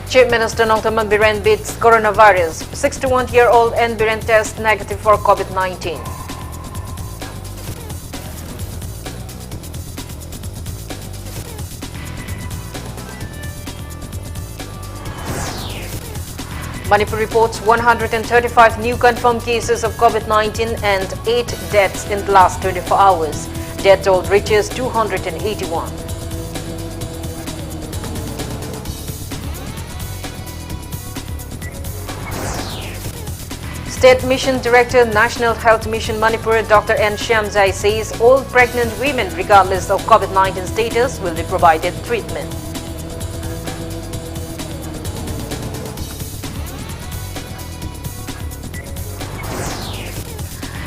Chief Minister Nongthaman Biren beats coronavirus. 61-year-old N. Biren tests negative for COVID-19. Manipur reports 135 new confirmed cases of COVID-19 and 8 deaths in the last 24 hours. Death toll reaches 281. State Mission Director, National Health Mission Manipur, Dr. N. Shyamjai says all pregnant women, regardless of COVID-19 status, will be provided treatment.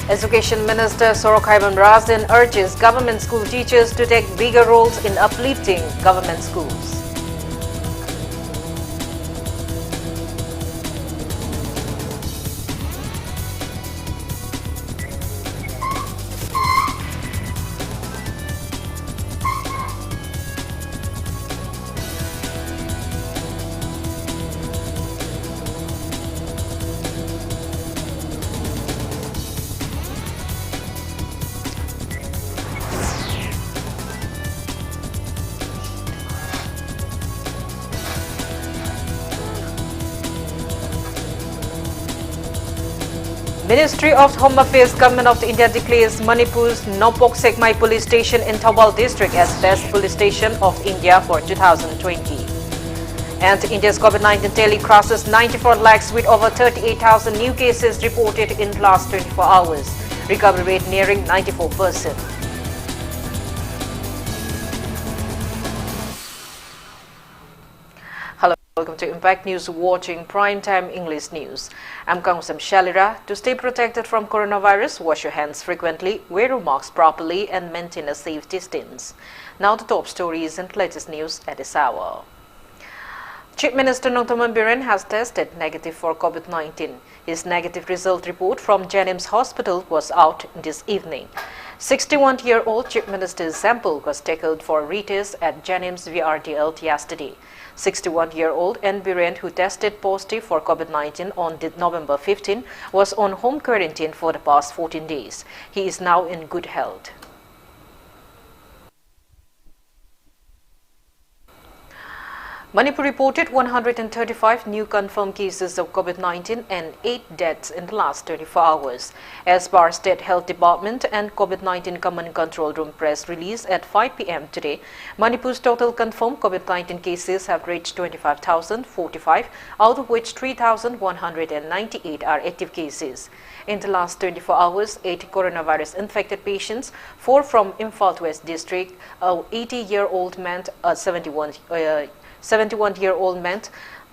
Education Minister Sorokhaiban Rajan urges government school teachers to take bigger roles in uplifting government schools. Ministry of Home Affairs, Government of India declares Manipur's Nopok Sekmai Police Station in Thawbal District as Best Police Station of India for 2020. And India's COVID-19 tally crosses 94 lakhs with over 38,000 new cases reported in the last 24 hours. Recovery rate nearing 94%. Hello, welcome to Impact News, watching Primetime English News. I'm KANGUJAM SHELLYRA. To stay protected from coronavirus, wash your hands frequently, wear your mask properly and maintain a safe distance. Now the top stories and latest news at this hour. Chief Minister Nongthaman Biren has tested negative for COVID-19. His negative result report from Janims Hospital was out this evening. 61-year-old Chief Minister's sample was taken for retest at Janims VRDL yesterday. 61-year-old N. Biren, who tested positive for COVID-19 on November 15, was on home quarantine for the past 14 days. He is now in good health. Manipur reported 135 new confirmed cases of COVID-19 and 8 deaths in the last 24 hours. As per State Health Department and COVID-19 Command Control Room press release at 5 p.m. today, Manipur's total confirmed COVID-19 cases have reached 25,045, out of which 3,198 are active cases. In the last 24 hours, 8 coronavirus infected patients, 4 from Imphal West District, a 80-year-old man, a 71-year-old man,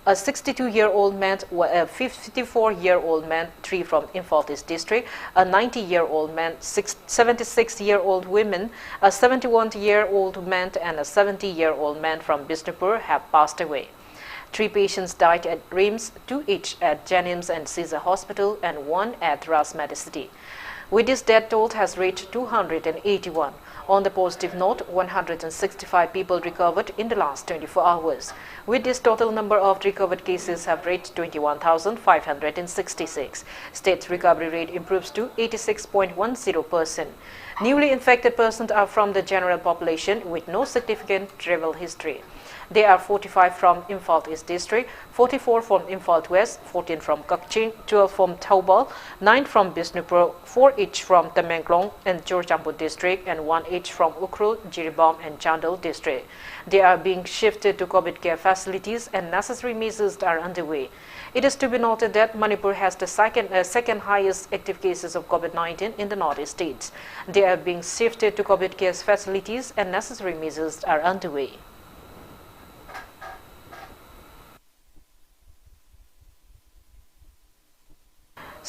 a 62-year-old man, a 54-year-old man, 3 from Imphal East District, a 90-year-old man, 76-year-old woman, a 71-year-old man and a 70-year-old man from Bishnupur have passed away. 3 patients died at RIMS, 2 each at Janims and Caesar Hospital and 1 at Ras Medicity. With this, death toll has reached 281. On the positive note, 165 people recovered in the last 24 hours. With this, total number of recovered cases have reached 21,566. State's recovery rate improves to 86.10%. Newly infected persons are from the general population with no significant travel history. They are 45 from Imphal East District, 44 from Imphal West, 14 from Kakching, 12 from Thawbal, 9 from Bishnupur, 4 each from Tamenglong and Churchampu District, and 1 each from Ukhrul, Jiribam and Chandel District. They are being shifted to COVID care facilities and necessary measures are underway. It is to be noted that Manipur has the second highest active cases of COVID-19 in the northeast states. They are being shifted to COVID care facilities and necessary measures are underway.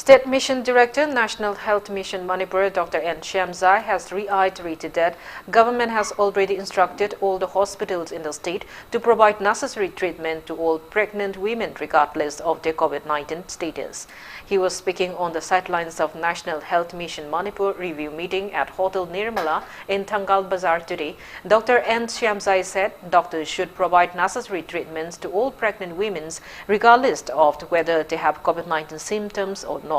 State Mission Director, National Health Mission Manipur, Dr. N. Shyamjai has reiterated that government has already instructed all the hospitals in the state to provide necessary treatment to all pregnant women regardless of their COVID-19 status. He was speaking on the sidelines of National Health Mission Manipur review meeting at Hotel Nirmala in Thangal Bazaar today. Dr. N. Shyamjai said doctors should provide necessary treatments to all pregnant women regardless of whether they have COVID-19 symptoms or not.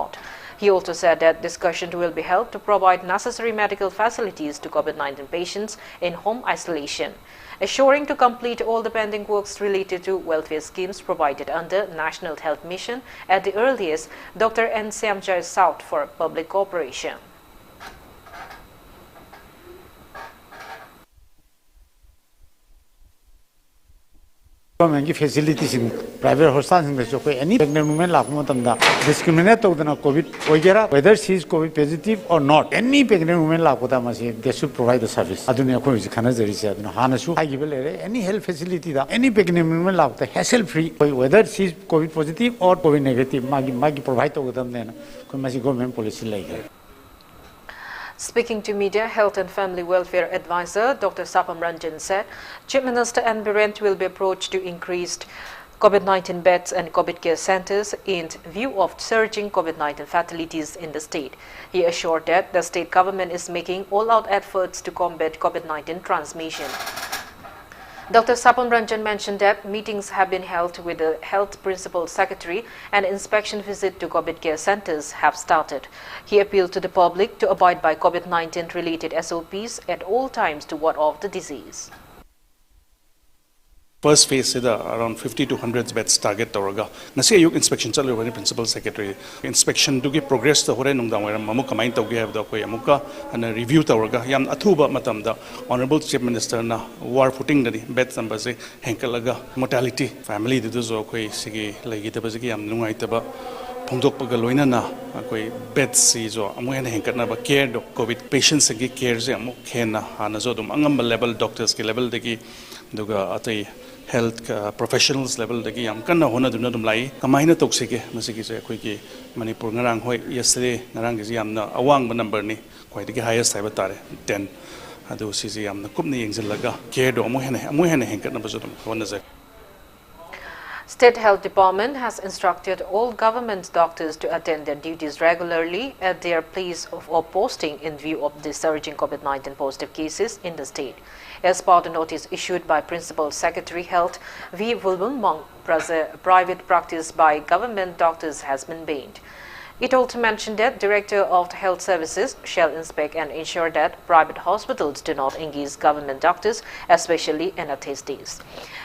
He also said that discussion will be held to provide necessary medical facilities to COVID-19 patients in home isolation, assuring to complete all the pending works related to welfare schemes provided under National Health Mission at the earliest. Dr. N. Shyamjai sought for public cooperation. Government facilities in private hospitals any pregnant woman discriminate COVID whether she is COVID positive or not. Any pregnant woman they should provide the service. Any health facility any pregnant woman hassle free whether she is COVID positive or COVID negative provide government policy. Speaking to media, Health and Family Welfare Advisor Dr. Sapam Ranjan said Chief Minister and Birent will be approached to increased COVID-19 beds and COVID care centers in view of surging COVID-19 fatalities in the state. He assured that the state government is making all-out efforts to combat COVID-19 transmission. Dr. Sapam Ranjan mentioned that meetings have been held with the Health Principal Secretary and inspection visit to COVID care centers have started. He appealed to the public to abide by COVID-19 related SOPs at all times to ward off the disease. First phase is around 50 to 100 beds target toraga. Nasi ayuk inspection chalu wani principal secretary inspection to give progress to hore nungdang waram amuka main tawge have da koi amuka and review toraga yam athuba matam da honorable chief minister na war footing dani beds number se henkalaga mortality family du zo koi sigi lagi da bazigi yam nungai taba phongdok paga loina na koi beds si zo amu hen henkatna ba care do covid patients gi care se amu khena hana zo dum angam level doctors ki level degi duga atai health professionals level dagi yam kanna hona duna dum lai kamaina toksike masigi se khoi ki Manipur ngarang hoi yesterday ngarang gi yamna awang ba number ni khoi dagi highest haiba tare 10 adu si yamna kupni yengjilaga care do amu hen henkatna ba zo dum hona za. State Health Department has instructed all government doctors to attend their duties regularly at their place of posting in view of the surging COVID-19 positive cases in the state. As part of the notice issued by Principal Secretary Health, V. Vulbunmong, private practice by government doctors has been banned. It also mentioned that Director of the Health Services shall inspect and ensure that private hospitals do not engage government doctors, especially anesthetists.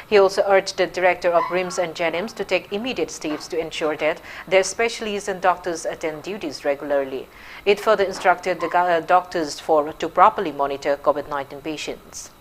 He also urged the Director of RIMS and JENIMS to take immediate steps to ensure that their specialists and doctors attend duties regularly. It further instructed the doctors to properly monitor COVID-19 patients.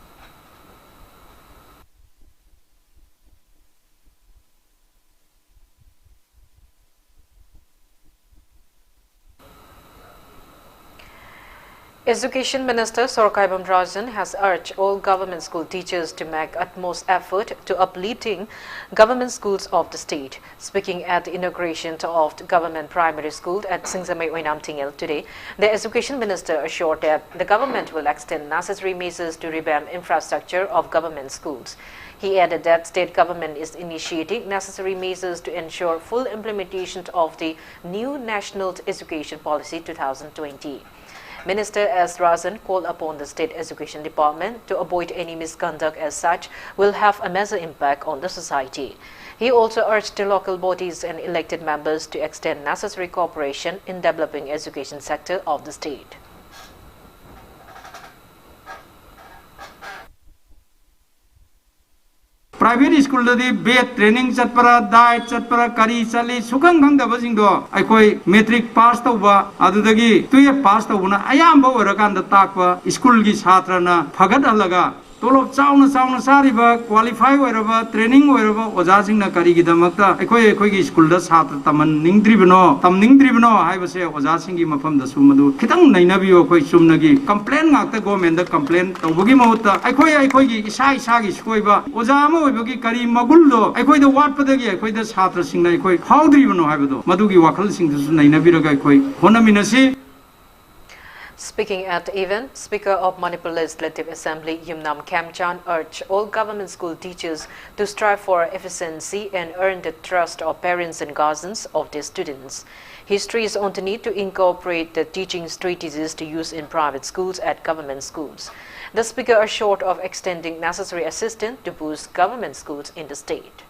Education Minister Sorkaibam Rajan has urged all government school teachers to make utmost effort to uplifting government schools of the state. Speaking at the inauguration of the government primary school at Singsamay Oinam Tingel today, the Education Minister assured that the government will extend necessary measures to revamp infrastructure of government schools. He added that state government is initiating necessary measures to ensure full implementation of the new National Education Policy 2020. Minister S. Rajan called upon the State Education Department to avoid any misconduct as such will have a major impact on the society. He also urged the local bodies and elected members to extend necessary cooperation in developing education sector of the state. Private school the bed training chatpara diet chatpara kari chali sukang khang da basing do aikoi metric pass tawba adudagi 12 pass tawuna ayamba orakan da takwa school gi chhatra na phagat alaga tolop chauna sariba qualify oiraba training oiraba oja singna kari gidamakta ekoi gi school da satra taman ningdribno haibase oja singi mafam da sumadu khitang nainabiyo koi sumnagi complaint ngakta government da complaint tawbugi mahutta ekoi gi isa gi soiba oja ma oibagi kari magullo ekoi da watpadagi ekoi da satra singna ekoi haudribno haibado madugi wakhal sing du nainabiraga ekoi honaminasi. Speaking at the event, Speaker of Manipur Legislative Assembly Yumnam Khamchan urged all government school teachers to strive for efficiency and earn the trust of parents and guardians of their students. He stressed on the need to incorporate the teaching strategies to use in private schools at government schools. The Speaker assured of extending necessary assistance to boost government schools in the state.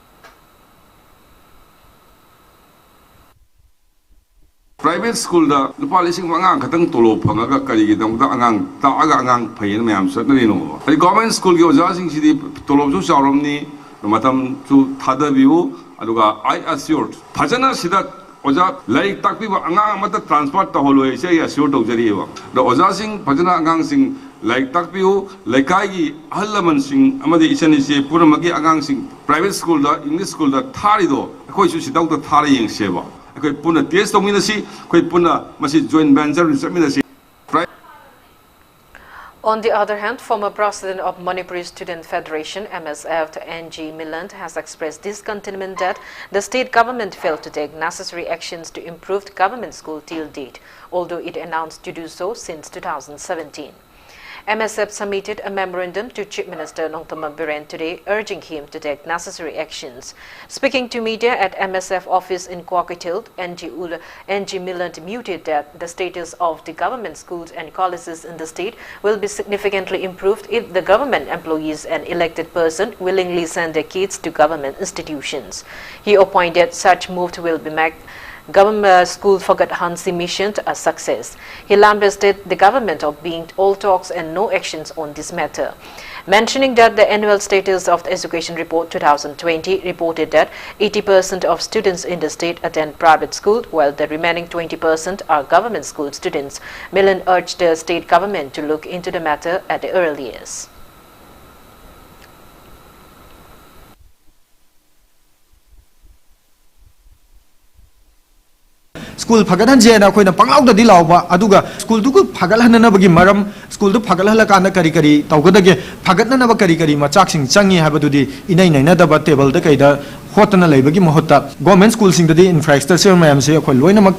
Private school da lupa lising mangang katang tolo pangaga kali gidang da angang ta aga angang phayin mayam sa nari no ai government school gi oja sing sidi tolo ju sauram ni matam chu thada biu aduga I assured phajana sida oja lai takpi ba angang mata transfer ta holoi se assured to jari wa da oja sing phajana angang sing lai takpiu laikai gi halaman sing amadi isani se puramagi angang sing private school da English school da thari do khoi su sidau da thari yeng se ba On the other hand, former president of Manipur Student Federation MSF NG Milland has expressed discontentment that the state government failed to take necessary actions to improve government school till date, although it announced to do so since 2017. MSF submitted a memorandum to Chief Minister Nongthaman Biren today, urging him to take necessary actions. Speaking to media at MSF office in Kwakitil, NG Milland muted that the status of the government schools and colleges in the state will be significantly improved if the government employees and elected person willingly send their kids to government institutions. He appointed such move will be made government school forgot Hansi mission a success. He lambasted the government of being all talks and no actions on this matter, mentioning that the annual status of the education report 2020 reported that 80% of students in the state attend private school, while the remaining 20% are government school students. Milland urged the state government to look into the matter at the earliest. School Pagadan Jena Queen Pangau the Dilava, Aduga, school to Pagalan Maram, school to Pagalakana Karikari, Taugadage, Pagatana Karikari, Machaxing, Changi Habadudi, in another but table, the Kaida, Hotana Labagi Mohota, government schools in the day infrastructure, Mam say, Loinamak,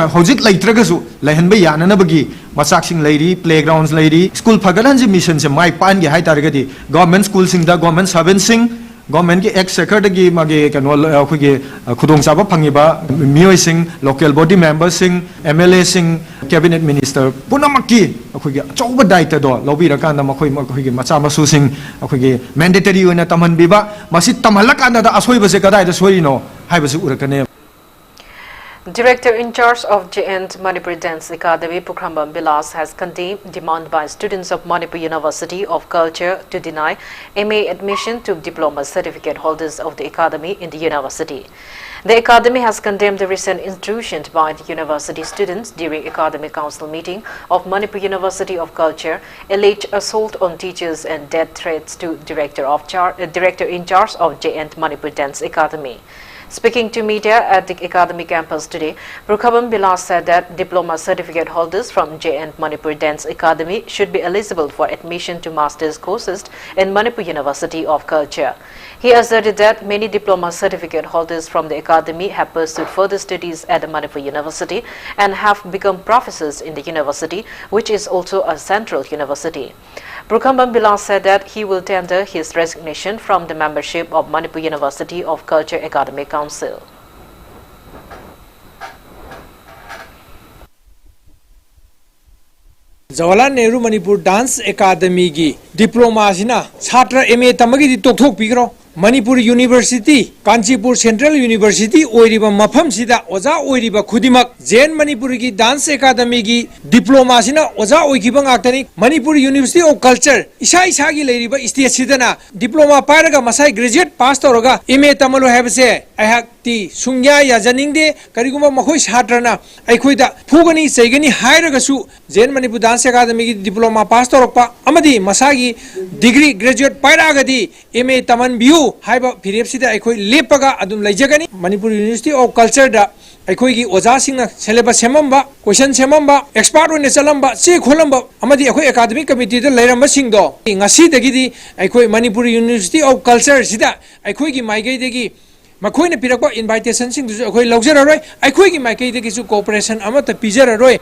Hojit like Tragasu, Lahenbayan and Abagi, Machaxing lady, playgrounds lady, school Pagalanji missions, my pan high targeti, government schools in the government servicing. Government ki ex secretary magi kanol khoi khudong saba phangiba mioi sing local body members sing MLA sing cabinet minister punamaki khoi chauba daita do lobi raka na makhoi khoi macha masu sing khoi mandatory oina tamhan biba masi tamhalaka na da asoi base kadai da soi no hai base urakane. Director in charge of JN Manipur Dance Academy, Pukrambam Bilas, has condemned demand by students of Manipur University of Culture to deny MA admission to diploma certificate holders of the academy in the university. The academy has condemned the recent intrusion by the university students during academic council meeting of Manipur University of Culture, alleged assault on teachers and death threats to director in charge of JN Manipur Dance Academy. Speaking to media at the academy campus today, Pukrambam Bilas said that diploma certificate holders from JN Manipur Dance Academy should be eligible for admission to master's courses in Manipur University of Culture. He asserted that many diploma certificate holders from the academy have pursued further studies at the Manipur University and have become professors in the university, which is also a central university. Pukrambam Bilas said that he will tender his resignation from the membership of Manipur University of Culture Academic Council. Jawaharlal Nehru Manipur Dance Academy gi diploma sina chhatra MA tamagi di tokthok pigro Manipur University Kanchipur Central University oiriba mafam sida oza oiriba khudimak Jain Manipur gi Dance Academy gi diploma sina oza oikiba ngaktani Manipur University of Culture isa gi leiriba state sidana diploma pairaga masai graduate pass toroga MA tamalu habse ahak ti sungya ya janingde kariguma makhoi satrana aikhoida phugani chaigani hairaga su Jain Manipur Dance Academy gi diploma pass torokpa amadi masagi degree graduate pairagadi MA taman biu haiba phirep sida aikoi lepaga adum laijagani Manipur University of Culture da aikoi gi oja singna syllabus semamba question semamba expert one chalamba che kholamba amadi aikoi academic committee da lairamba singdo ngasi dagidi aikoi Manipur University of Culture sida aikoi gi maigai degi makhoi na pirakpa invitation sing du aikoi logjararoi aikoi gi maigai degi su cooperation amata pijararoi.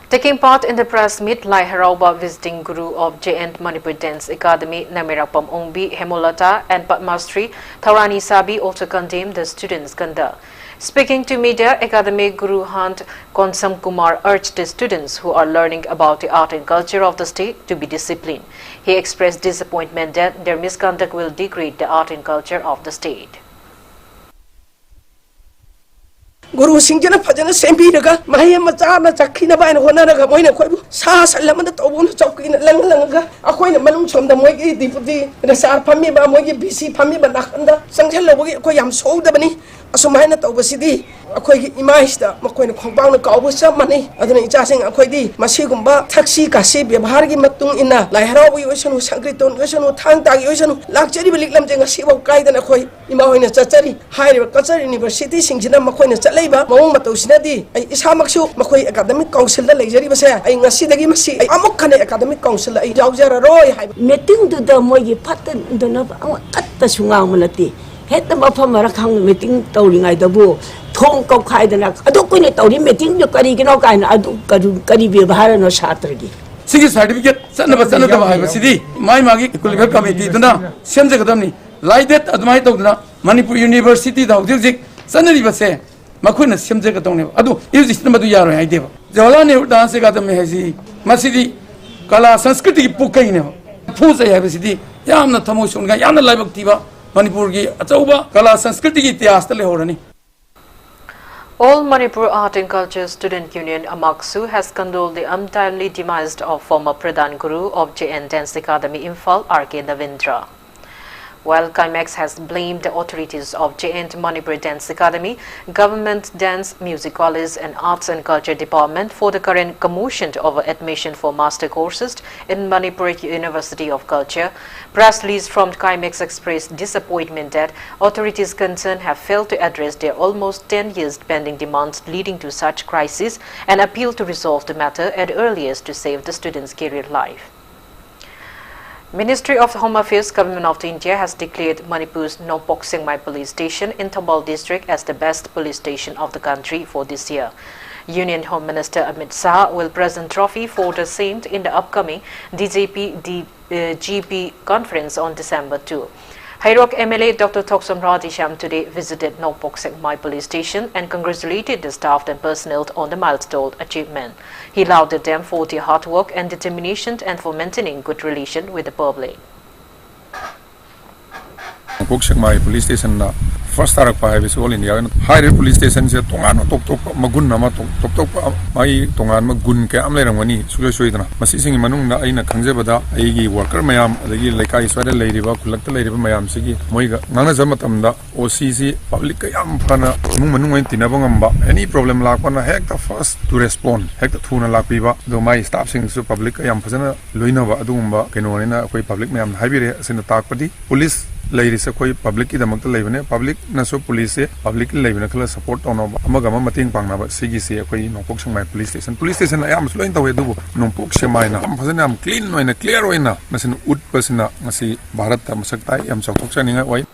Taking part in the press meet, Lai Harauba visiting Guru of JN Manipur Dance Academy, Namirapam Ongbi, Hemolata and Padmasri, Thaurani Sabi also condemned the students' conduct. Speaking to media, Academic Guru Hunt Konsam Kumar urged the students who are learning about the art and culture of the state to be disciplined. He expressed disappointment that their misconduct will degrade the art and culture of the state. Guru Singjana Fajana Sempiraga, Maya Mazana Zakina by Honaraga, Moina Quabu, Sas, Lamana Tobun, Chokin, Langalanga, Aquina Manum from the Mogi, Deputy, the Sar Pamiba, Mogi, BC, Pamiba Nakanda, Sangela, Koyam sold the money, Asumana over City, a Quaki Imaista, Makoina compound, Kabu some money, other than Jassing a Quadi, Masigumba, Taxi, Kasibi, Hargi Matung Ina, like how you ocean, Sankriton, ocean, Tanga, ocean, luxury, Lamjang, a civil guide and a Koi, Imawina Tatari, Higher Culture University, Singjana Makoina. Mong Matosinadi, Isamaksu, Makoi Academic Council, the Lazy Basa, I Nasidagi Masi, Amokane Academic Council, I Jauja Roy, meeting to the Moyi pattern, the Nova at the Sungamalati. Head the Mapamaracang meeting, tolling I the boo, Tonko Kaidanak, I don't quit it, meeting the Karigino and I do Karibi Baharano Shatrigi. Single certificate, son of a son of the city, my Magi, Kulika Committee, Semzakadami, like that at my Dogna, Manipur University, the Audizic, Sanadi Basa. Makuna Simjaka Tony, Adu, is this number to Yara idea. The Olani dance academy has Masidi, Kala Sanskriti Pukaino, Pusa have a city, Yamna Tamoshun, Yana Labaktiva, Manipurgi, Atoba, Kala Sanskriti, the Astale Horani. All Manipur Art and Culture Student Union Amaksu has condoled the untimely demise of former Pradhan Guru of JN Dance Academy Imphal, R.K. Navindra. While Climax has blamed the authorities of JN Manipur Dance Academy, Government Dance, Music College and Arts and Culture Department for the current commotion over admission for master courses in Manipur University of Culture, press release from Climax expressed disappointment that authorities concerned have failed to address their almost 10 years pending demands leading to such crisis and appeal to resolve the matter at earliest to save the students' career life. Ministry of Home Affairs, Government of India has declared Manipur's Nongpok Sengmai police station in Tambol district as the best police station of the country for this year. Union Home Minister Amit Shah will present trophy for the saint in the upcoming DJP-GP conference on December 2. Hairok MLA Dr. Thoksam Radisham today visited Nongpok Sengmai police station and congratulated the staff and personnel on the milestone achievement. He lauded them for their hard work and determination and for maintaining good relation with the public. Nongpok Sengmai police station na first tarak pa hai all India higher police station se tongan tok magun nama tok mai tongan magun ke am leirangani sui dana masi sing manung na aina khangjebada aigi worker mayam adagi laikai swada leiriba khulakta leiriba mayam sigi moiga ngana jamatam da OCC public yam phana manung tinaba ngamba any problem lakpana hekta first to respond hekta thuna lakpiba do mai staff sing su public yam phajana loinaba adumba kenonina koi public mayam haibire sina takpadi police Ladies, public is the public naso police, public level support on Amagama Mating Pangna, CGC, Nongpok Sengmai police station. Police station, I am slowing the way to Nongpok Sengmai. I'm clean in a clear way now. Masin wood person, Masi Barat, Masakai, am Sokshaning away.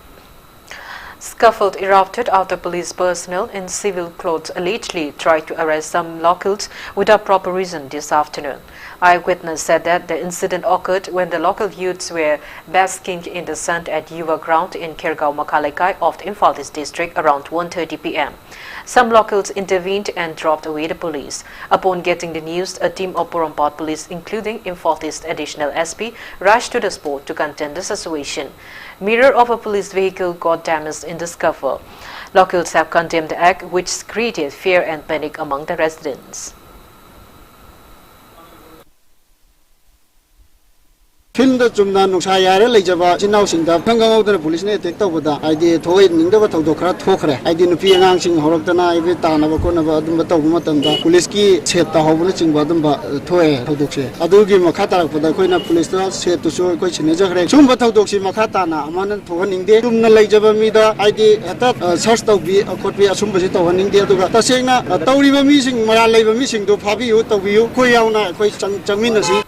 Scuffle erupted after police personnel in civil clothes allegedly tried to arrest some locals without proper reason this afternoon. Eyewitness said that the incident occurred when the local youths were basking in the sun at Yuva Ground in Khergaon Makalaikai of the Imphal district around 1:30 p.m. Some locals intervened and dropped away the police. Upon getting the news, a team of Porompat police, including Imphal East Additional SP, rushed to the spot to contain the situation. Mirror of a police vehicle got damaged in the scuffle. Locals have condemned the act, which created fear and panic among the residents. Film the Jumna Nushayara Lejava, Jinao Singa, Panga, the police attack over the idea to it, Ninda Tokra Tokra. I didn't feel announcing Horotana, every town of Konava, Dumbatoma, Poliski, set the Hovolaching Badamba, Toe, Todoxe. Adugi Makata for the Queen of Police said to show a question. Chumba Todoxi Makatana, Manan to one in there, Dumna Lejava Mida, idea at that search to be a copy of Sumbasito one in there to Tasena, a Tauriva missing, Maraleva missing to Papi, Utavu, Koyana, Chaminasi.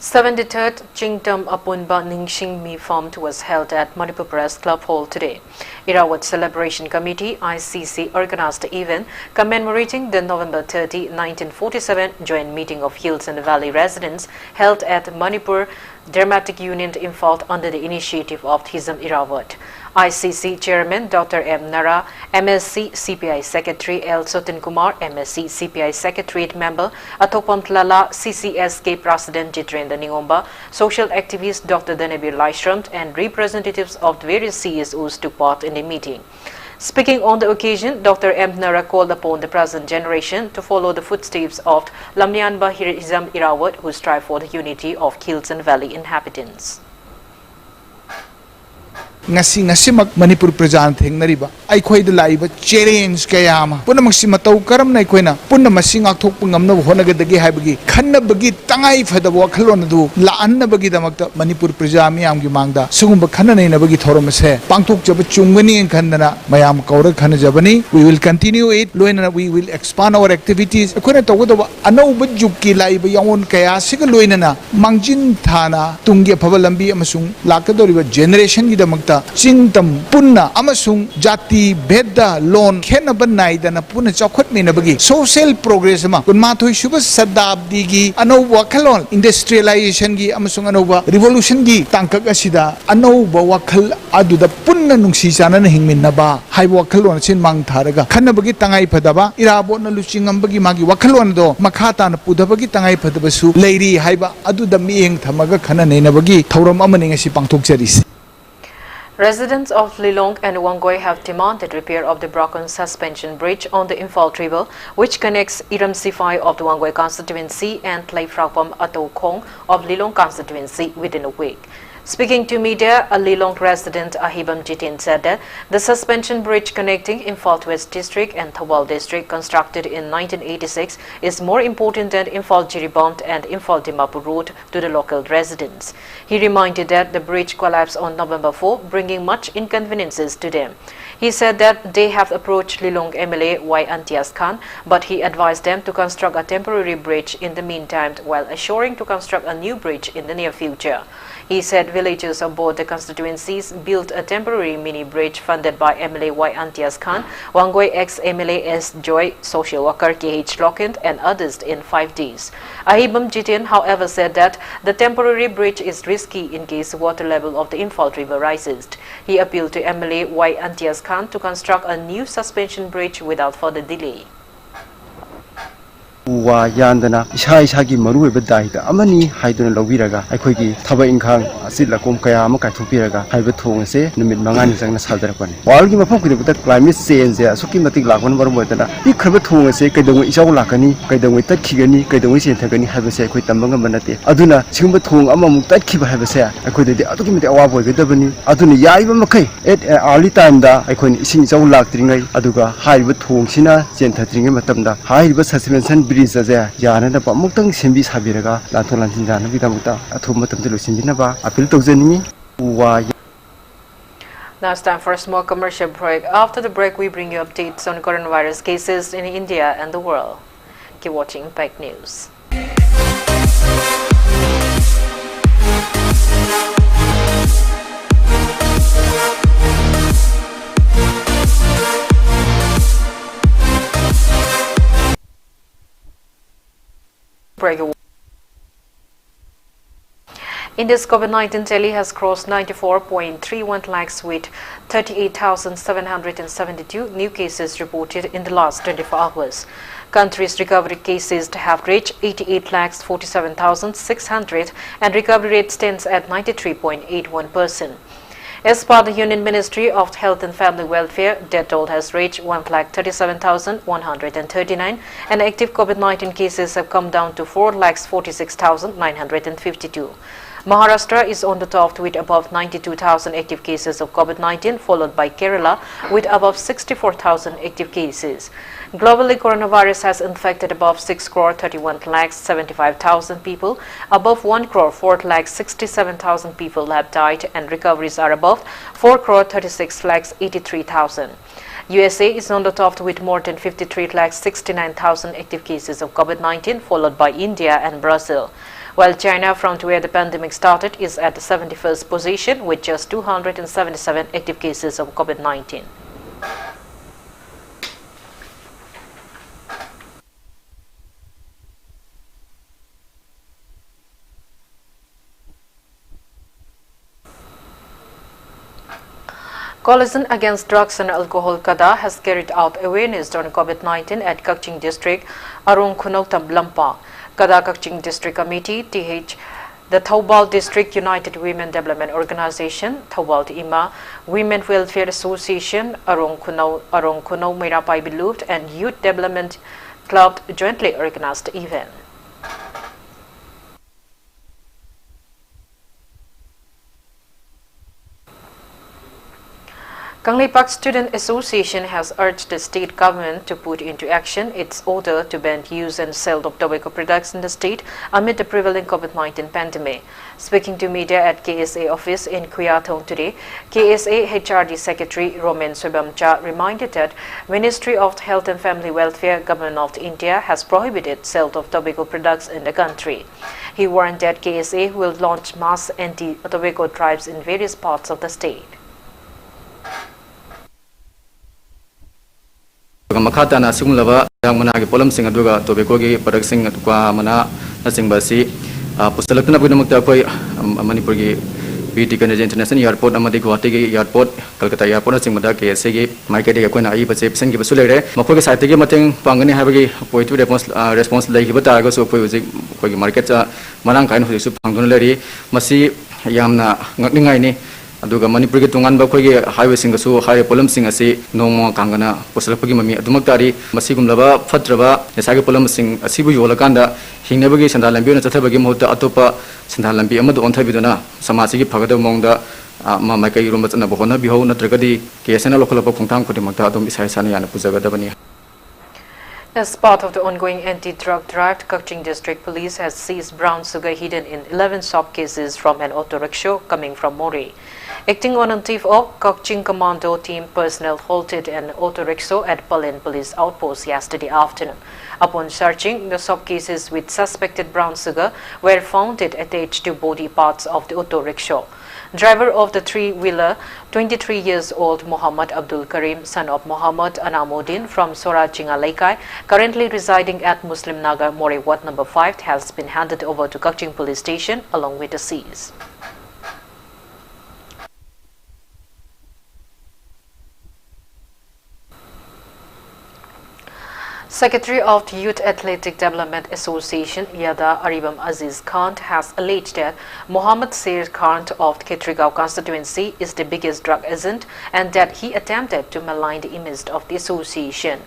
73rd Chingtam Apunba Ningsing Mi Formed was held at Manipur Press Club Hall today. Irawat Celebration Committee (ICC) organized the event commemorating the November 30, 1947 joint meeting of Hills and Valley residents held at Manipur Dramatic Union Imphal under the initiative of Thisam Irawat. ICC Chairman Dr. M. Nara, MSC CPI Secretary L. Sotin Kumar, MSC CPI Secretariat Member Atopont Lala, CCSK President Jitrendra Ningomba, social activist Dr. Danabir Laishramt, and representatives of various CSOs took part in the meeting. Speaking on the occasion, Dr. M. Nara called upon the present generation to follow the footsteps of Lamnyanba Hirizam Irawat, who strive for the unity of Hills and Valley inhabitants. ngasimak Manipur Prajan thengnariba aikhoi da laiba challenge kaya ama punamang simatau karam nai khoina punamasing akthok pungamna honagadagi haibagi khannabagi tangai phadaba wakhalon du laannabagi damakta Manipur Praja miyam gi mangda sugumba khananai nabagi thoromase pangthok jaba chungani khandana mayam kaura khanajabani. We will continue it loina, we will expand our activities khoina tawda anauba jukki laiba yaon kaya siga loina mangjin thana tungge phabalambi amasung lakadoriba generation gi damakta Chingtam Punna Amasung Jati Beda Lon Kenaba Naidana Puna Chokot Minabagi Social Progress Ma Kunmatoi Shubas Sadabdi Gi Anova Kalon Industrialization Gi Amasung Anova Revolution Gi Tankak Asida Anova Wakal Aduda Punna Nungsi Sanan Hingminaba Hai Wakalon Sin Mang Taraga Kanabagi Tangai Padaba Irabona Luchingambagi Magi Wakalon do Makata Pudabagi Tangai Padabasu Lady Haiba Aduda Miing Tamaga Kananabagi Tauram Amaning Sipangtok Series. Residents of Lilong and Wangoi have demanded repair of the broken suspension bridge on the Imphal River, which connects Iram Sifai of the Wangoi constituency and Tlaifrakpam Atokong of Lilong constituency within a week. Speaking to media, a Lilong resident Ahibam Jitin said that the suspension bridge connecting Imphal West District and Thawal District, constructed in 1986, is more important than Imphal Jiribont and Imphal Dimapur Road to the local residents. He reminded that the bridge collapsed on November 4, bringing much inconveniences to them. He said that they have approached Lilong MLA Y. Antias Khan, but he advised them to construct a temporary bridge in the meantime, while assuring to construct a new bridge in the near future. He said villagers of both the constituencies built a temporary mini bridge funded by MLA Y. Antias Khan, Wangoi ex-MLA S. Joy, social worker KH Lokint, and others in 5 days. Ahibam Jitin, however, said that the temporary bridge is risky in case the water level of the Imphal River rises. He appealed to MLA Y. Antias Khan to construct a new suspension bridge without further delay. Wa yandana isha maru daida amani haiduna lobiraga akhoi thaba inkhang asila kom kaya ama kaithupiraga haiba thong se numit mangani jangna saldarakani walgi mafam kudibata climate change ya suki matik lakon maru moitana i khaba thong se kaidongoi isau lakani kaidongoi takhigani kaidongoi senthagani haiba se akhoi tambanga banate aduna sigumba thong ama muk takhiba haiba se akhoi de aduki mate awa boigadabani aduna yaiba makai at early time da akhoi ising isau laktringai aduga haiba thong sina senthatringai matamda haiba suspension bridge Yana Pamutang Simbi Sabiraga, Latolantina, Vidamata, Atomatam Sinaba, appeal to Zeni. Now it's time for a small commercial break. After the break, we bring you updates on coronavirus cases in India and the world. Keep watching Impact News. India's COVID-19 tally has crossed 94.31 lakhs with 38,772 new cases reported in the last 24 hours. Country's recovery cases have reached 88 lakhs 47,600 and recovery rate stands at 93.81%. As per the Union Ministry of Health and Family Welfare, death toll has reached 1,37,139 and active COVID-19 cases have come down to 4,46,952. Maharashtra is on the top with above 92,000 active cases of COVID-19, followed by Kerala with above 64,000 active cases. Globally, coronavirus has infected above 6 crore 31 lakhs 75,000 people. Above 1 crore 4 lakhs 67,000 people have died and recoveries are above 4 crore 36 lakhs 83,000. USA is on the top with more than 53 lakhs 69,000 active cases of COVID-19, followed by India and Brazil. While China, from where the pandemic started, is at the 71st position with just 277 active cases of COVID-19. Coalition Against Drugs and Alcohol KADA has carried out awareness on COVID-19 at Kakching District, Arong Khunoktam Lampa. KADA Kakching District Committee, TH, the Thoubal District United Women Development Organization, Thoubal Ima, Women Welfare Association, Arong Khunau Meirapai Beloved, and Youth Development Club jointly organized the event. Kanglipak Student Association has urged the state government to put into action its order to ban use and sale of tobacco products in the state amid the prevailing COVID-19 pandemic. Speaking to media at KSA office in Kuyatong today, KSA HRD Secretary Roman Swebamcha reminded that Ministry of Health and Family Welfare, Government of India has prohibited sale of tobacco products in the country. He warned that KSA will launch mass anti-tobacco drives in various parts of the state. Makhatana Sumlava, Yamana Polam Sing Aduga, Tobacogi, Production at Mana, Nasing Basi, Pustalakana Budamaka, Manipur, BT International Airport, Amadi Guatigi Airport, Calcutta Airport, Singmadaki, Segi, Market Yakuna, Ipasip, Sengi Sulere, Makoka Satigi Mating, Pangani Havagi, poetry response like Hibatago, so poetic market, Malanka, and Supangunari, Masi, Yamna, Ngaini. Aduga Manipur tungan ba khoi highway sing su high polam sing asi nongmo kangana posalapagi mami adumaktari masigum laba phatraba esagi polam sing asibu yolakanda hingnabagi sandalambi na chathabagi mohta atopa sandalambi amadu onthabiduna samajigi phagada mongda ma maikai rumba chana bohona biho natragadi kesana lokalapa khongthang khodimakta adum isai sana yana pujagadabani. As part of the ongoing anti-drug drive, Kakching District Police has seized brown sugar hidden in 11 shop cases from an auto rickshaw coming from Moreh. Acting on a thief of Kakching Commando team personnel halted an auto rickshaw at Palin Police Outpost yesterday afternoon. Upon searching, the shop cases with suspected brown sugar were found attached to body parts of the auto rickshaw. Driver of the three-wheeler, 23 years old Muhammad Abdul Karim, son of Muhammad Anamuddin from Sorachingalaikai, currently residing at Muslim Nagar, Moreh Ward No. 5, has been handed over to Kakching Police Station along with the seize. Secretary of the Youth Athletic Development Association, Yada Aribam Aziz Khan, has alleged that Mohammad Sair Khan of the Ketrigao constituency is the biggest drug agent and that he attempted to malign the image of the association.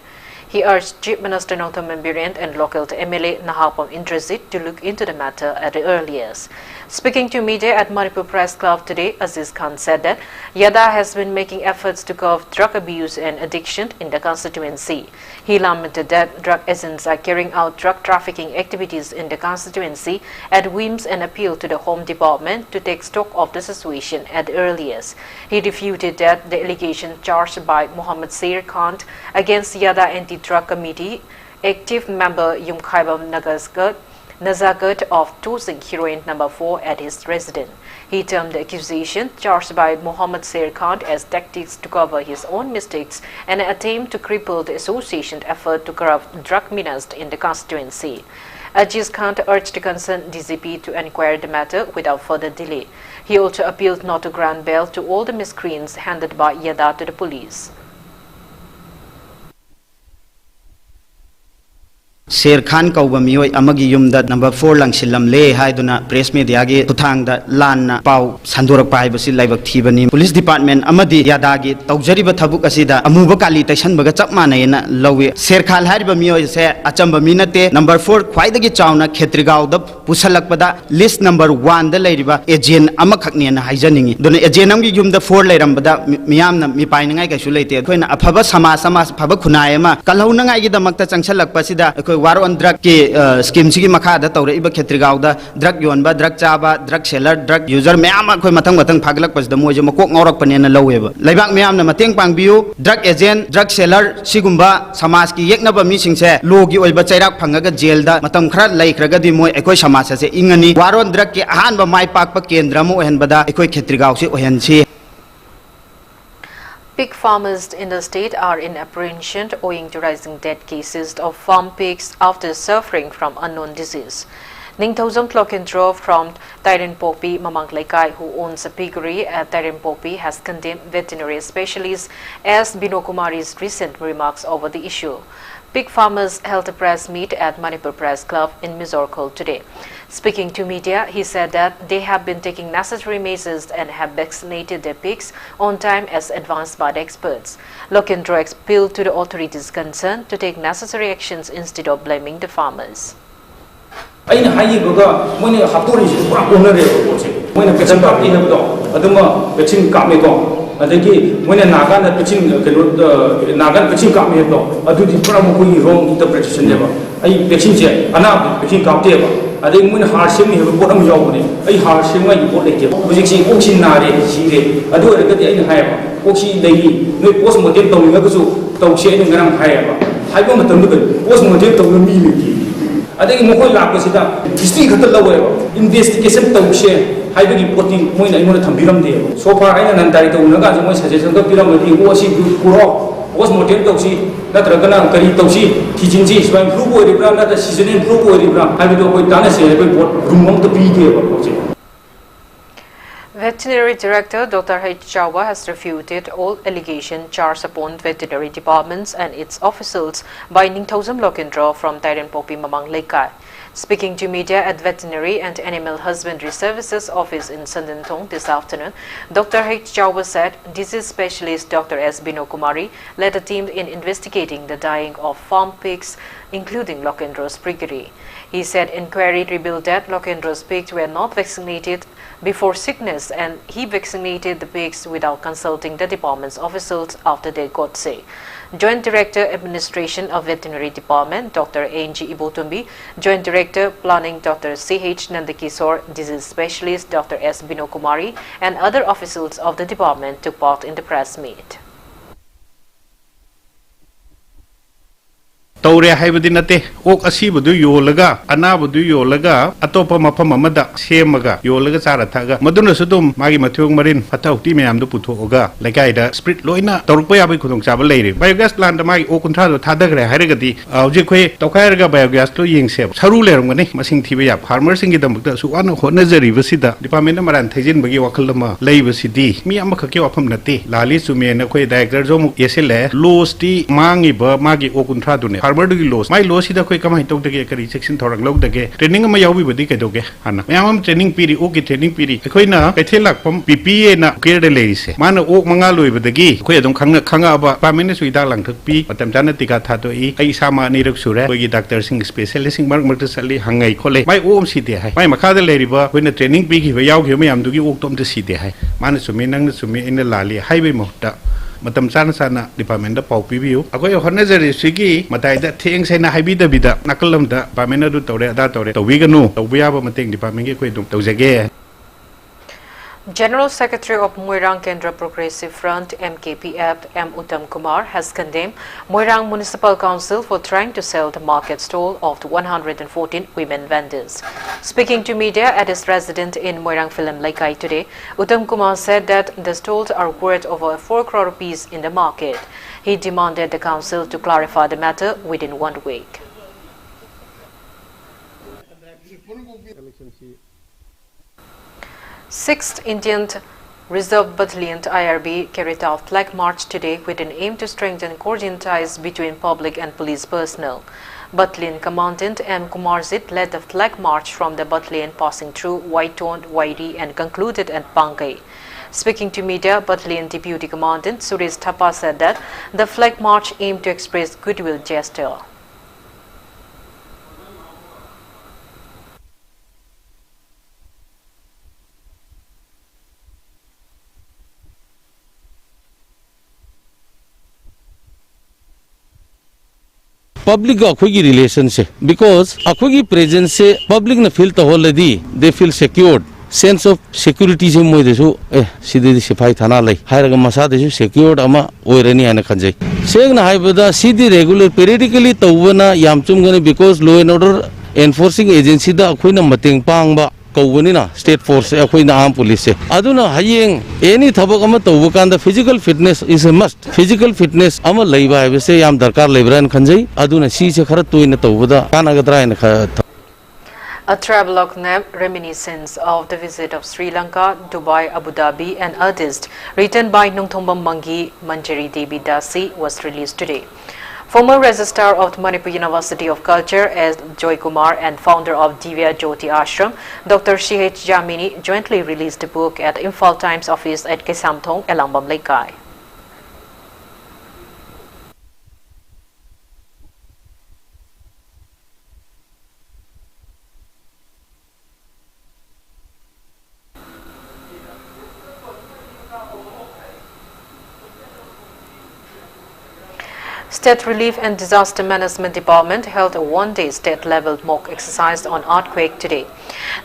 He urged Chief Minister Nongtham Membiran and local MLA Nahapam Indrajit to look into the matter at the earliest. Speaking to media at Manipur Press Club today, Aziz Khan said that Yada has been making efforts to curb drug abuse and addiction in the constituency. He lamented that drug agents are carrying out drug trafficking activities in the constituency at whims and appealed to the Home Department to take stock of the situation at the earliest. He refuted that the allegation charged by Mohammad Sair Khan against Yada Anti-Drug Committee active member Yumkhaibam Nazagat of dosing heroin No. 4 at his residence. He termed the accusation charged by Mohammad Sair Khan as tactics to cover his own mistakes and an attempt to cripple the association's effort to curb drug menace in the constituency. Ajiz Khan urged the concerned DCP to inquire the matter without further delay. He also appealed not to grant bail to all the miscreants handed by Yada to the police. Sher Khan Kauba Mioi Amagi Yumda number 4 Langsilam Le Haiduna press media ge Tutangda Lan Pau Sandurak Pai Basi Laibak Thibani Police Department Amadi Yadagi Taujariba Tabuk Asida Amuba Kali Tashan Baga Chapmana Lowe Sher Khal Hariba Mioi se Achamba Minate number 4 Kwaidagi Chauna Khetrigao the Pusalakpada list number 1 the Ladiba Ejen Amakakni and Haijaningi Dona Ejenamgi Yumda 4 Lerambada Miamna Mipainanga Shulate when a Paba Sama Sama Pabakunayama Kalunanga Makta Chansalak Pasida War on drug scheme Sigi Makada Tora Iba Ketrigauda, drug Yonba, drug Chaba, drug seller, drug user, Mayama Matang Matang Paglak was the Mojama Kok Morapan and Lowever. Labak Mayam Matang Pangbu, drug agent, drug seller, Sigumba, Samaski, Yaknaba missing say, Logi or Bacherak Pangaga Jelda, Matam Krat Lake Ragadimo, Eko Shamasa, Ingani, War on drug Hanba Mai Pak Kendramo and Bada, Eko Ketrigausi or Hensi. Pig farmers in the state are in apprehension owing to rising death cases of farm pigs after suffering from unknown disease. Ningthozam Klokendro from Tairen Popi Mamang Laikai, who owns a piggery at Tairen Popi, has condemned veterinary specialist S. Binokumari's recent remarks over the issue. Pig farmers held a press meet at Manipur Press Club in Mizorkol today. Speaking to media, he said that they have been taking necessary measures and have vaccinated their pigs on time as advised by the experts. Lokendro appealed to the authorities concerned to take necessary actions instead of blaming the farmers. Adagi when Nagan pitching Nagan pitching come here, Adu the Pramu wrong interpretation never. I pitching Anab pitching Kapteva. I think when Harshim have a bottom job, I Harshim you put it. Position Oxin Nari, she Adu in higher. Oxy Dagi, no post model to Magazu, Toshi and Gram higher. I don't know the post model to me. I think Moko Laposita, district at the lower investigation Toshi. I will reporting when I want to Tambiram there. So far, I am not to Naga, my suggestion of Piramidi was Motel Tosi, not Ragana, Kari Tosi, teaching G, so improve or Libra, not a season improve or Libra. I will do what Dana say, I will put room to be there. Veterinary Director Dr. H. Chawa has refuted all allegations charged upon veterinary departments and its officials by Ningthozam Lokendro from Tairen Popi Mamang Laikai. Speaking to media at Veterinary and Animal Husbandry Services Office in Sandantong this afternoon, Dr. H. Chawa said disease specialist Dr. S. Binokumari led a team in investigating the dying of farm pigs, including Lokendro's piggery. He said inquiry revealed that Lokendro's pigs were not vaccinated before sickness and he vaccinated the pigs without consulting the department's officials after they got sick. Joint Director Administration of Veterinary Department Dr. A.N.G. Ibotumbi, Joint Director Planning Dr. C.H. Nandakisore, Disease Specialist Dr. S. Binokumari and other officials of the department took part in the press meet. Taure Haibadinate, Ok Asibudu Yolaga, Anabudu Yolaga, Atopa Mapamada, Semaga, Yolaga Sarataga, Maduna Sudum, Magi Matung Marin, Patau Timeam do Putoga, Lagaida, Sprit Loina, Torpoya Kudung Sabalady, Biogas land the Mai Okuntrado Tadagre, Harigati, Aljique, Tokaga Biogas to Ying Sep, Saruler Mani, Masing Tivia, Farmers in the Suano, Honazari, Visita, Department of Maran, Tajin Bagi Wakalama, Lay City, Miamakaki of Nati, Lali Sumi and Aquay Diagram, Yesele, Losti, Mangiba, Magi Okuntradune. Loss. My loss is the quick come to the Kari section or log the gay. Training my yawi with the Kadoge. Anna. Mam training period, okay, training period. Aquina, Petelak from PP and Kira de Lace. Man oak Mangalu with the gay. Quaidon Kanga about 5 minutes with Dalang took P, but Tamtanatica Tato E. Aisama Niruk Sura, where doctors sing specialist in Mark Murtasali, Hangai Cole. My own city high. My Macada lady, when the training big, if Yao Hume, do you walk on the city high. Manasuminang to me in the Lali, highway mota. Matam sana department of Pau Review. Akoy Honazari Sigi, Matai that things and Habida Bida, Nakalam da, Pamena do Tore, that Tore, the Wigano, the Wiaba Mating department equatum, those again. General Secretary of Moirang Kendra Progressive Front MKPF M. Uttam Kumar has condemned Moirang Municipal Council for trying to sell the market stall of the 114 women vendors. Speaking to media at his residence in Moirang Film Laikai today, Uttam Kumar said that the stalls are worth over 4 crore rupees in the market. He demanded the council to clarify the matter within 1 week. 6th Indian Reserve Battalion IRB carried out flag march today with an aim to strengthen coordinated ties between public and police personnel. Battalion Commandant M. Kumarzit led the flag march from the battalion passing through Waiton, Wairi and concluded at Pangai. Speaking to media, Battalion Deputy Commandant Suresh Thapa said that the flag march aimed to express goodwill gesture. Public akhoi relation se because akhoi presence se public na feel to already they feel secured sense of security se moi desu sidi sifai thana lai hairaga masa desu secured ama oirani ana khanjai seng na haibada sidi regular periodically tawna yamchum gani because law and order enforcing agency da akhoi na mateng pangba Kawanina state force akhoi na arm police aduna hayeng any thabak ama tawbakanda physical fitness is a must physical fitness ama leiba haibase yam darkar leibran khanjai aduna si se khara toina tawbada kanagadra ina A travelogue named Reminiscence of the Visit of Sri Lanka, Dubai, Abu Dhabi and others written by Nungthombam Mangi Manjari Devi Dasi was released today. Former Registrar of the Manipur University of Culture as Joy Kumar and founder of Divya Jyoti Ashram, Dr. C.H. Jamini jointly released the book at Imphal Times office at Kesamthong, Elambam Lekai. State Relief and Disaster Management Department held a one-day state-level mock exercise on earthquake today.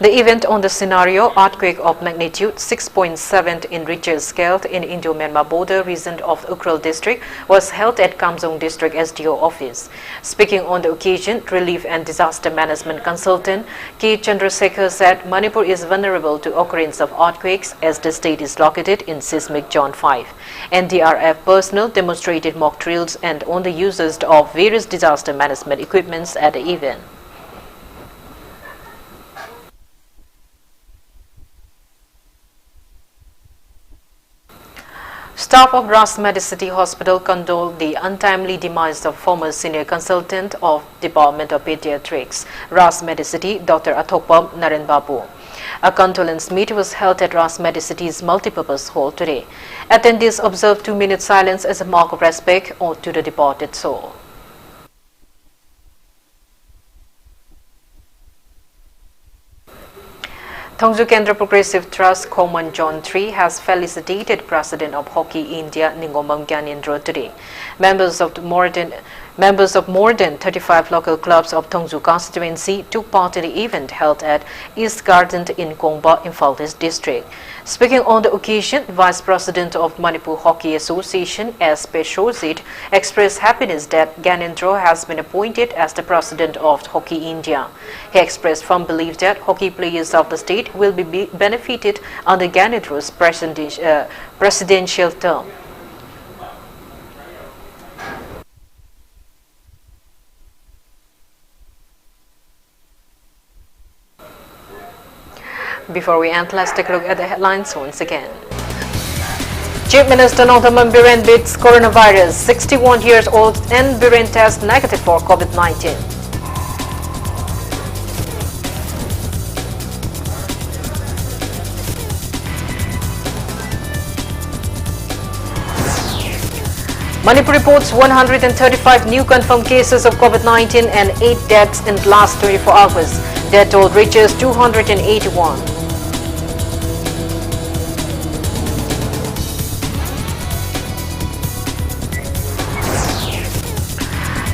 The event on the scenario earthquake of magnitude 6.7 in Richter scale in Indo-Myanmar border region of Ukhrul district was held at Kamjong district SDO office. Speaking on the occasion, Relief and Disaster Management Consultant K. Chandrasekhar said Manipur is vulnerable to occurrence of earthquakes as the state is located in seismic zone 5. NDRF personnel demonstrated mock drills and on the uses of various disaster management equipments at the event. Staff of Ras Medicity Hospital condoled the untimely demise of former senior consultant of Department of Pediatrics, Ras Medicity, Dr. Athokpam Naren Babu. A condolence meet was held at Ras Medicity's multipurpose hall today. Attendees observed 2-minute silence as a mark of respect to the departed soul. Thongju Kendra Progressive Trust Khoman John III has felicitated President of Hockey India Ningomam Gyanendra today. Members of more than 35 local clubs of Thongju constituency took part in the event held at East Garden in Kongba, Imphal district. Speaking on the occasion, Vice President of Manipur Hockey Association S. Peshozit expressed happiness that Gyanendra has been appointed as the President of Hockey India. He expressed firm belief that hockey players of the state will be benefited under Gyanendra's presidential term. Before we end, let's take a look at the headlines once again. Chief Minister Nongthaman Biren beats coronavirus. 61 years old N. Biren tests negative for COVID-19. Manipur reports 135 new confirmed cases of COVID-19 and 8 deaths in the last 24 hours. Death toll reaches 281.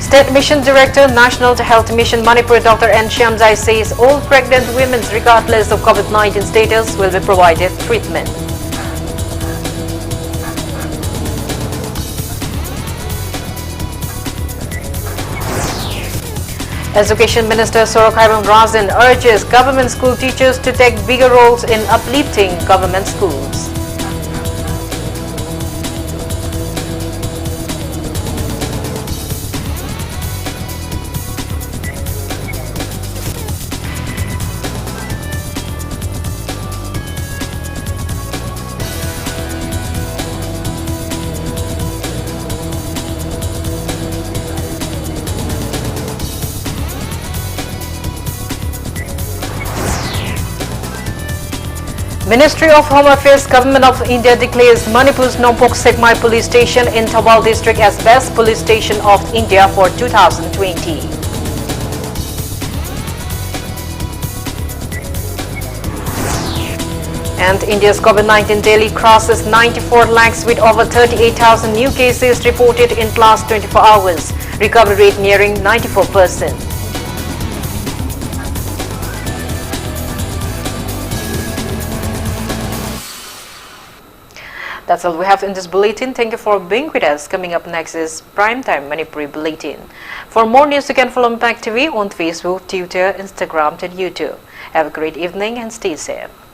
State Mission Director, National Health Mission Manipur, Dr. N. Shyamjai says all pregnant women, regardless of COVID-19 status, will be provided treatment. Education Minister Sorokhairam Razin urges government school teachers to take bigger roles in uplifting government schools. Ministry of Home Affairs, Government of India declares Manipur's Nompok Sekmai Police Station in Thawal District as Best Police Station of India for 2020. And India's COVID-19 daily crosses 94 lakhs with over 38,000 new cases reported in last 24 hours. Recovery rate nearing 94%. That's all we have in this bulletin. Thank you for being with us. Coming up next is Primetime Manipuri Bulletin. For more news, you can follow Impact TV on Facebook, Twitter, Instagram, and YouTube. Have a great evening and stay safe.